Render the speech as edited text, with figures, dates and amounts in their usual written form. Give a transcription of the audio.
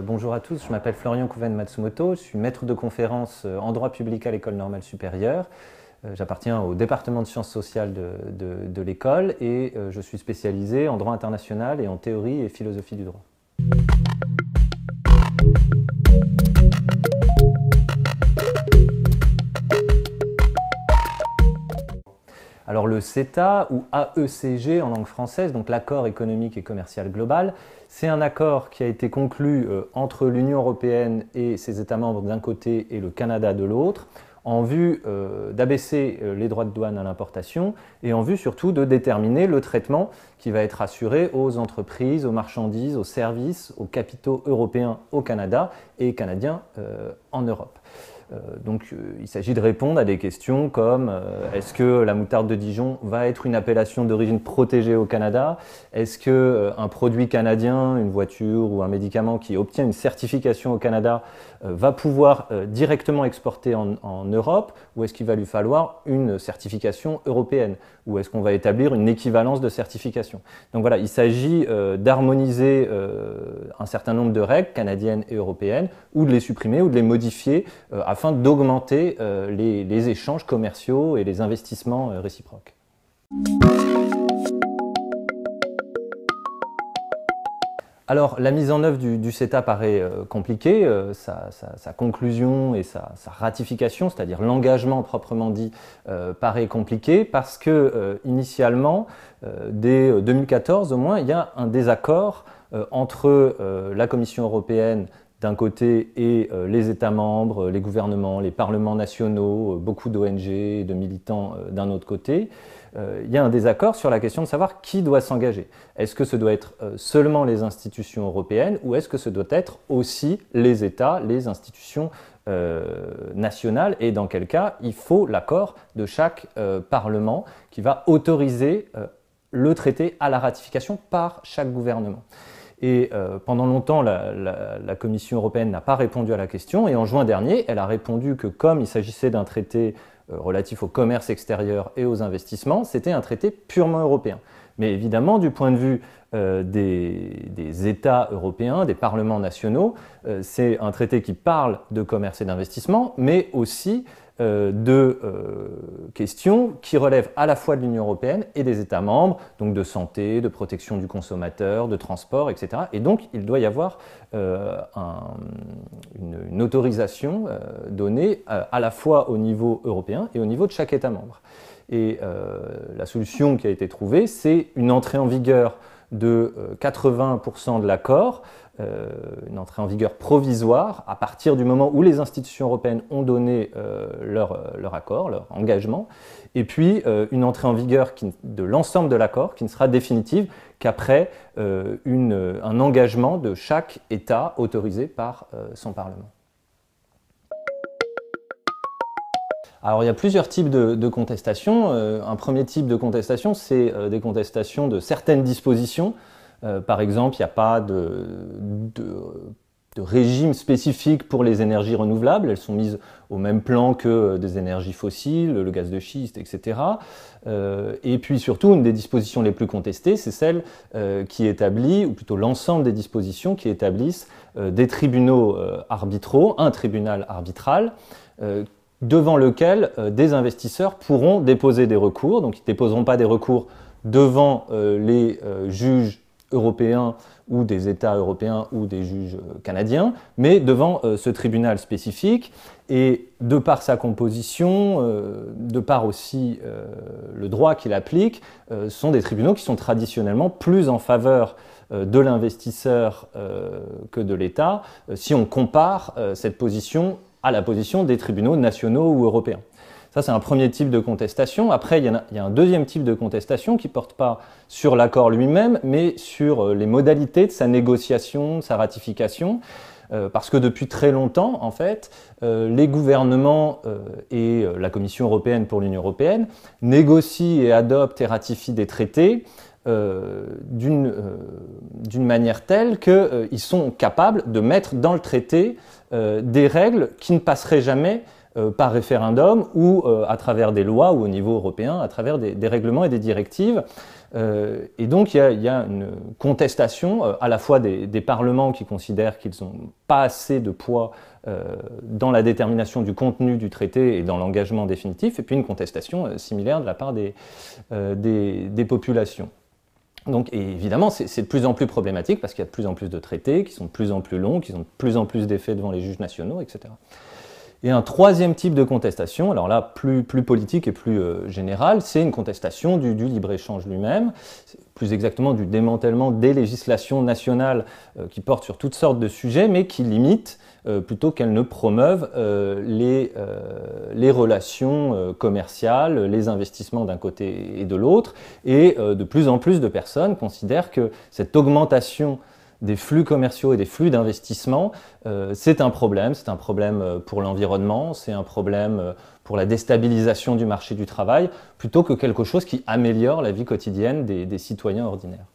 Bonjour à tous, je m'appelle Florian Kouven-Matsumoto, je suis maître de conférence en droit public à l'École normale supérieure. J'appartiens au département de sciences sociales de l'école et je suis spécialisé en droit international et en théorie et philosophie du droit. Alors le CETA, ou AECG en langue française, donc l'accord économique et commercial global, c'est un accord qui a été conclu entre l'Union européenne et ses États membres d'un côté et le Canada de l'autre, en vue d'abaisser les droits de douane à l'importation et en vue surtout de déterminer le traitement qui va être assuré aux entreprises, aux marchandises, aux services, aux capitaux européens au Canada et canadiens en Europe. Il s'agit de répondre à des questions comme est-ce que la moutarde de Dijon va être une appellation d'origine protégée au Canada? Est-ce qu'un produit canadien, une voiture ou un médicament qui obtient une certification au Canada va pouvoir directement exporter en Europe, ou est-ce qu'il va lui falloir une certification européenne? Ou est-ce qu'on va établir une équivalence de certification? Donc voilà, il s'agit d'harmoniser un certain nombre de règles canadiennes et européennes, ou de les supprimer, ou de les modifier afin d'augmenter les échanges commerciaux et les investissements réciproques. Alors, la mise en œuvre du CETA paraît compliquée, sa conclusion et sa ratification, c'est-à-dire l'engagement proprement dit, paraît compliqué parce que, initialement, dès 2014 au moins, il y a un désaccord entre la Commission européenne d'un côté et les États membres, les gouvernements, les parlements nationaux, beaucoup d'ONG et de militants d'un autre côté. Il y a un désaccord sur la question de savoir qui doit s'engager. Est-ce que ce doit être seulement les institutions européennes ou est-ce que ce doit être aussi les États, les institutions nationales, et dans quel cas il faut l'accord de chaque Parlement qui va autoriser le traité à la ratification par chaque gouvernement. Et pendant longtemps, la Commission européenne n'a pas répondu à la question, et en juin dernier, elle a répondu que comme il s'agissait d'un traité relatif au commerce extérieur et aux investissements, c'était un traité purement européen. Mais évidemment, du point de vue des États européens, des parlements nationaux, c'est un traité qui parle de commerce et d'investissement, mais aussi de questions qui relèvent à la fois de l'Union européenne et des États membres, donc de santé, de protection du consommateur, de transport, etc. Et donc, il doit y avoir une autorisation donnée à la fois au niveau européen et au niveau de chaque État membre. Et la solution qui a été trouvée, c'est une entrée en vigueur de 80% de l'accord, une entrée en vigueur provisoire à partir du moment où les institutions européennes ont donné leur accord, leur engagement, et puis une entrée en vigueur de l'ensemble de l'accord qui ne sera définitive qu'après un engagement de chaque État autorisé par son Parlement. Alors il y a plusieurs types de contestations. Un premier type de contestation, c'est des contestations de certaines dispositions. Par exemple, il n'y a pas de régime spécifique pour les énergies renouvelables. Elles sont mises au même plan que des énergies fossiles, le gaz de schiste, etc. Et puis surtout, une des dispositions les plus contestées, c'est celle qui établit, ou plutôt l'ensemble des dispositions qui établissent des tribunaux arbitraux, un tribunal arbitral, devant lequel des investisseurs pourront déposer des recours. Donc ils ne déposeront pas des recours devant les juges européens ou des États européens ou des juges canadiens, mais devant ce tribunal spécifique. Et de par sa composition, de par aussi le droit qu'il applique, sont des tribunaux qui sont traditionnellement plus en faveur de l'investisseur que de l'État, si on compare cette position à la position des tribunaux nationaux ou européens. Ça, c'est un premier type de contestation. Après, il y a un deuxième type de contestation qui ne porte pas sur l'accord lui-même, mais sur les modalités de sa négociation, de sa ratification. Parce que depuis très longtemps, en fait, les gouvernements et la Commission européenne pour l'Union européenne négocient et adoptent et ratifient des traités d'une manière telle qu'ils sont capables de mettre dans le traité des règles qui ne passeraient jamais par référendum ou à travers des lois ou au niveau européen, à travers des règlements et des directives. Et donc il y a une contestation à la fois des parlements qui considèrent qu'ils n'ont pas assez de poids dans la détermination du contenu du traité et dans l'engagement définitif, et puis une contestation similaire de la part des populations. Donc évidemment, c'est de plus en plus problématique parce qu'il y a de plus en plus de traités qui sont de plus en plus longs, qui ont de plus en plus d'effets devant les juges nationaux, etc. Et un troisième type de contestation, alors là plus politique et plus général, c'est une contestation du libre-échange lui-même, plus exactement du démantèlement des législations nationales qui portent sur toutes sortes de sujets, mais qui limitent plutôt qu'elles ne promeuvent les relations commerciales, les investissements d'un côté et de l'autre. Et de plus en plus de personnes considèrent que cette augmentation des flux commerciaux et des flux d'investissement, c'est un problème pour l'environnement, c'est un problème pour la déstabilisation du marché du travail, plutôt que quelque chose qui améliore la vie quotidienne des citoyens ordinaires.